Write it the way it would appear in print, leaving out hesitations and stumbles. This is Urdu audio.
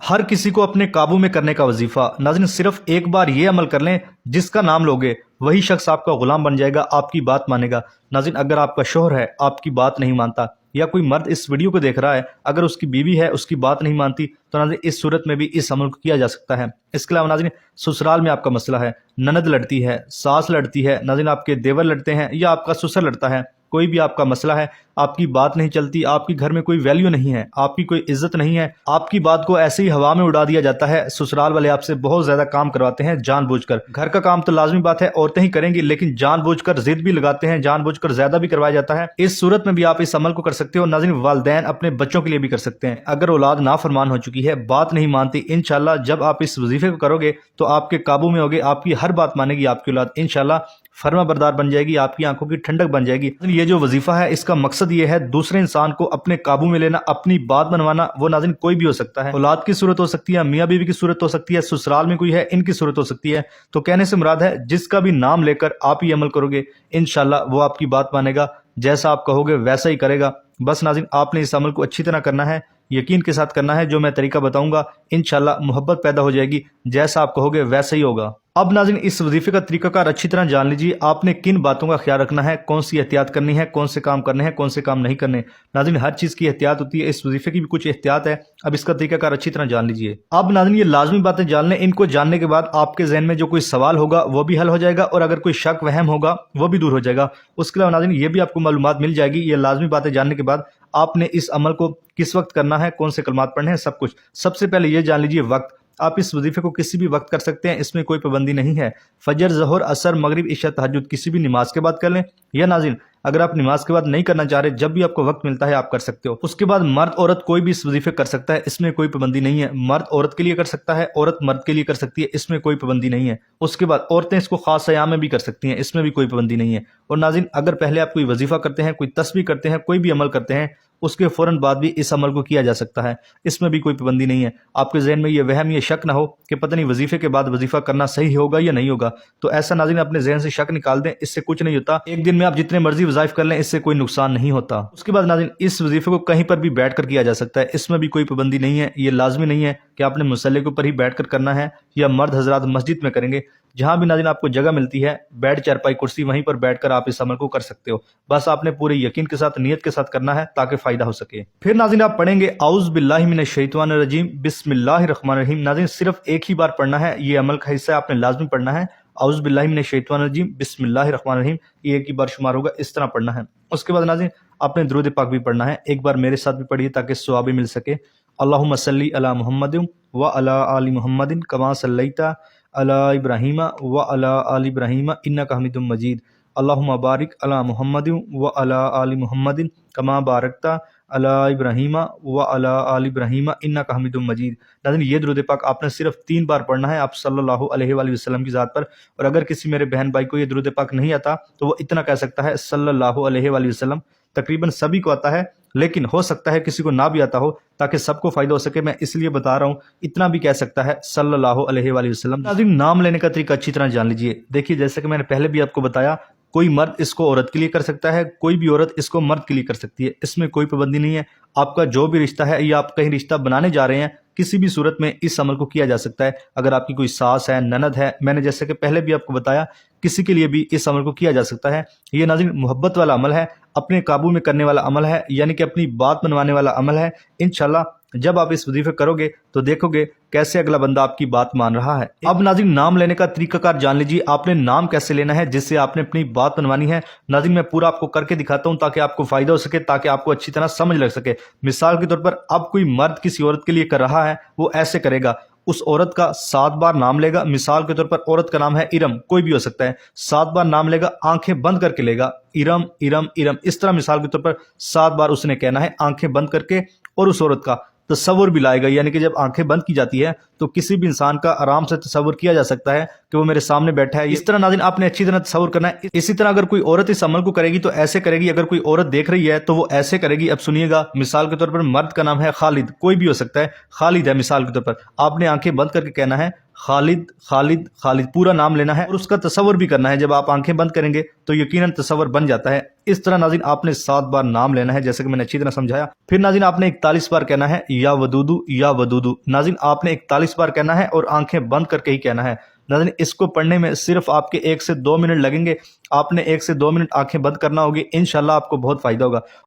ہر کسی کو اپنے قابو میں کرنے کا وظیفہ۔ ناظرین صرف ایک بار یہ عمل کر لیں، جس کا نام لوگے وہی شخص آپ کا غلام بن جائے گا، آپ کی بات مانے گا۔ ناظرین اگر آپ کا شوہر ہے آپ کی بات نہیں مانتا، یا کوئی مرد اس ویڈیو کو دیکھ رہا ہے اگر اس کی بیوی ہے اس کی بات نہیں مانتی، تو ناظرین اس صورت میں بھی اس عمل کو کیا جا سکتا ہے۔ اس کے علاوہ ناظرین سسرال میں آپ کا مسئلہ ہے، نند لڑتی ہے، ساس لڑتی ہے، ناظرین آپ کے دیور لڑتے ہیں یا آپ کا سسر لڑتا ہے، کوئی بھی آپ کا مسئلہ ہے، آپ کی بات نہیں چلتی، آپ کے گھر میں کوئی ویلیو نہیں ہے، آپ کی کوئی عزت نہیں ہے، آپ کی بات کو ایسے ہی ہوا میں اڑا دیا جاتا ہے، سسرال والے آپ سے بہت زیادہ کام کرواتے ہیں جان بوجھ کر۔ گھر کا کام تو لازمی بات ہے عورتیں ہی کریں گی، لیکن جان بوجھ کر ضد بھی لگاتے ہیں، جان بوجھ کر زیادہ بھی کروایا جاتا ہے۔ اس صورت میں بھی آپ اس عمل کو کر سکتے ہو۔ ناظرین والدین اپنے بچوں کے لیے بھی کر سکتے ہیں۔ اگر اولاد نافرمان ہو چکی ہے، بات نہیں مانتی، انشاءاللہ جب آپ اس وظیفے کو کرو گے تو آپ کے قابو میں ہوگے، آپ کی ہر بات مانے گی آپ کی اولاد، انشاءاللہ فرما بردار بن جائے گی، آپ کی آنکھوں کی ٹھنڈک بن جائے گی۔ یہ جو وظیفہ ہے اس کا مقصد یہ ہے دوسرے انسان کو اپنے قابو میں لینا، اپنی بات منوانا۔ وہ ناظرین کوئی بھی ہو سکتا ہے، اولاد کی صورت ہو سکتی ہے، میاں بیوی کی صورت ہو سکتی ہے، سسرال میں کوئی ہے ان کی صورت ہو سکتی ہے۔ تو کہنے سے مراد ہے جس کا بھی نام لے کر آپ یہ عمل کرو گے انشاءاللہ وہ آپ کی بات مانے گا، جیسا آپ کہو گے ویسا ہی کرے گا۔ بس ناظرین آپ نے اس عمل کو اچھی طرح کرنا ہے، یقین کے ساتھ کرنا ہے، جو میں طریقہ بتاؤں گا انشاءاللہ محبت پیدا ہو جائے گی، جیسا آپ کہو گے ویسا ہی ہوگا۔ اب ناظرین اس وظیفے کا طریقہ کار اچھی طرح جان لیجیے، آپ نے کن باتوں کا خیال رکھنا ہے، کون سی احتیاط کرنی ہے، کون سے کام کرنے ہیں، کون سے کام نہیں کرنے۔ ناظرین ہر چیز کی احتیاط ہوتی ہے، اس وظیفے کی بھی کچھ احتیاط ہے، اب اس کا طریقہ کار اچھی طرح جان لیجیے۔ اب ناظرین یہ لازمی باتیں جان لیں، ان کو جاننے کے بعد آپ کے ذہن میں جو کوئی سوال ہوگا وہ بھی حل ہو جائے گا، اور اگر کوئی شک وہم ہوگا وہ بھی دور ہو جائے گا۔ اس کے علاوہ ناظرین یہ بھی آپ کو معلومات مل جائے گی، یہ لازمی باتیں جاننے کے بعد آپ نے اس عمل کو کس وقت کرنا ہے، کون سے کلمات پڑھنے ہیں، سب کچھ۔ سب سے پہلے یہ جان لیجیے وقت، آپ اس وظیفے کو کسی بھی وقت کر سکتے ہیں، اس میں کوئی پابندی نہیں ہے۔ فجر، ظہر، عصر، مغرب، عشاء، تہجد کسی بھی نماز کے بعد کر لیں، یا ناظرین اگر آپ نماز کے بعد نہیں کرنا چاہ رہے، جب بھی آپ کو وقت ملتا ہے آپ کر سکتے ہو۔ اس کے بعد مرد عورت کوئی بھی اس وظیفے کر سکتا ہے، اس میں کوئی پابندی نہیں ہے۔ مرد عورت کے لیے کر سکتا ہے، عورت مرد کے لیے کر سکتی ہے، اس میں کوئی پابندی نہیں ہے۔ اس کے بعد عورتیں اس کو خاص ایام میں بھی کر سکتی ہیں، اس میں بھی کوئی پابندی نہیں ہے۔ اور ناظرین اگر پہلے آپ کوئی وظیفہ کرتے ہیں، کوئی تسبیح کرتے ہیں، کوئی بھی عمل کرتے ہیں، اس کے فوراً بعد بھی اس عمل کو کیا جا سکتا ہے، اس میں بھی کوئی پابندی نہیں ہے۔ آپ کے ذہن میں یہ وہم، یہ شک نہ ہو کہ پتہ نہیں وظیفے کے بعد وظیفہ کرنا صحیح ہوگا یا نہیں ہوگا، تو ایسا ناظرین اپنے ذہن سے شک نکال دیں، اس سے کچھ نہیں ہوتا۔ ایک دن میں آپ جتنے مرضی وظائف کر لیں، اس سے کوئی نقصان نہیں ہوتا۔ اس کے بعد ناظرین اس وظیفے کو کہیں پر بھی بیٹھ کر کیا جا سکتا ہے، اس میں بھی کوئی پابندی نہیں ہے۔ یہ لازمی نہیں ہے کہ آپ نے مصلی کے اوپر ہی بیٹھ کر کرنا ہے، یا مرد حضرات مسجد میں کریں گے، جہاں بھی ناظرین آپ کو جگہ ملتی ہے، بیڈ، چارپائی، کرسی، وہیں پر بیٹھ کر آپ اس عمل کو کر سکتے ہو۔ بس آپ نے پورے یقین کے ساتھ، نیت کے ساتھ کرنا ہے تاکہ فائدہ ہو سکے۔ پھر ناظرین آپ پڑھیں گے اعوذ باللہ من الشیطان الرجیم بسم اللہ الرحمن الرحیم۔ ناظرین صرف ایک ہی بار پڑھنا ہے، یہ عمل کا حصہ آپ نے لازمی پڑھنا ہے۔ اعوذ باللہ من الشیطان الرجیم بسم اللہ الرحمن الرحیم، یہ ایک ہی بار شمار ہوگا، اس طرح پڑھنا ہے۔ اس کے بعد ناظرین آپ نے درود پاک بھی پڑھنا ہے، ایک بار میرے ساتھ بھی پڑھیے تاکہ ثواب مل سکے۔ اللہم صلی علی محمد وعلی آل محمد کما صلیت علی ابراہیم وعلی آل ابراہیم انک حمید مجید۔ اللہم بارک علی محمد وعلی آل محمد کما بارکت علی ابراہیم وعلی آل ابراہیم انک حمید مجید۔ ناظرین یہ درود پاک آپ نے صرف 3 بار پڑھنا ہے آپ صلی اللہ علیہ وآلہ وسلم کی ذات پر، اور اگر کسی میرے بہن بھائی کو یہ درود پاک نہیں آتا تو وہ اتنا کہہ سکتا ہے صلی اللہ علیہ وآلہ وسلم۔ تقریباً سبھی کو آتا ہے، لیکن ہو سکتا ہے کسی کو نہ بھی آتا ہو، تاکہ سب کو فائدہ ہو سکے میں اس لیے بتا رہا ہوں، اتنا بھی کہہ سکتا ہے صلی اللہ علیہ وآلہ وسلم۔ ناظرین نام لینے کا طریقہ اچھی طرح جان لیجئے۔ دیکھیے جیسے کہ میں نے پہلے بھی آپ کو بتایا، کوئی مرد اس کو عورت کے لیے کر سکتا ہے، کوئی بھی عورت اس کو مرد کے لیے کر سکتی ہے، اس میں کوئی پابندی نہیں ہے۔ آپ کا جو بھی رشتہ ہے یا آپ کہیں رشتہ بنانے جا رہے ہیں، کسی بھی صورت میں اس عمل کو کیا جا سکتا ہے۔ اگر آپ کی کوئی ساس ہے، نند ہے، میں نے جیسے کہ پہلے بھی آپ کو بتایا، کسی کے لیے بھی اس عمل کو کیا جا سکتا ہے۔ یہ ناظرین محبت والا عمل ہے، اپنے قابو میں کرنے والا عمل ہے، یعنی کہ اپنی بات منوانے والا عمل ہے۔ انشاءاللہ جب آپ اس وظیفے کرو گے تو دیکھو گے کیسے اگلا بندہ آپ کی بات مان رہا ہے۔ اب ناظرین نام لینے کا طریقہ کار جان لیجیے، آپ نے نام کیسے لینا ہے جس سے آپ نے اپنی بات منوانی ہے۔ ناظرین میں پورا آپ کو کر کے دکھاتا ہوں تاکہ آپ کو فائدہ ہو سکے، تاکہ آپ کو اچھی طرح سمجھ لگ سکے۔ مثال کے طور پر اب کوئی مرد کسی عورت کے لیے کر رہا ہے، وہ ایسے کرے گا، اس عورت کا 7 بار نام لے گا۔ مثال کے طور پر عورت کا نام ہے ارم، کوئی بھی ہو سکتا ہے، 7 بار نام لے گا، آنکھیں بند کر کے لے گا، ارم ارم ارم، اس طرح مثال کے طور پر 7 بار اس نے کہنا ہے آنکھیں بند کر کے، اور اس عورت کا تصور بھی لائے گا، یعنی کہ جب آنکھیں بند کی جاتی ہے تو کسی بھی انسان کا آرام سے تصور کیا جا سکتا ہے کہ وہ میرے سامنے بیٹھا ہے۔ اس طرح ناظرین آپ نے اچھی طرح تصور کرنا ہے۔ اسی طرح اگر کوئی عورت اس عمل کو کرے گی تو ایسے کرے گی، اگر کوئی عورت دیکھ رہی ہے تو وہ ایسے کرے گی۔ اب سنیے گا، مثال کے طور پر مرد کا نام ہے خالد، کوئی بھی ہو سکتا ہے، خالد ہے مثال کے طور پر، آپ نے آنکھیں بند کر کے کہنا ہے خالد خالد خالد، پورا نام لینا ہے اور اس کا تصور بھی کرنا ہے۔ جب آپ آنکھیں بند کریں گے تو یقیناً تصور بن جاتا ہے۔ اس طرح ناظرین آپ نے 7 بار نام لینا ہے جیسے کہ میں نے اچھی طرح سمجھایا. پھر ناظرین آپ نے 41 بار کہنا ہے یا ودودو یا ودودو. ناظرین آپ نے 41 بار کہنا ہے اور آنکھیں بند کر کے ہی کہنا ہے. ناظرین اس کو پڑھنے میں صرف آپ کے 1 سے 2 منٹ لگیں گے. آپ نے 1 سے 2 منٹ آنکھیں بند کرنا ہوگی. انشاءاللہ آپ کو بہت فائدہ ہوگا.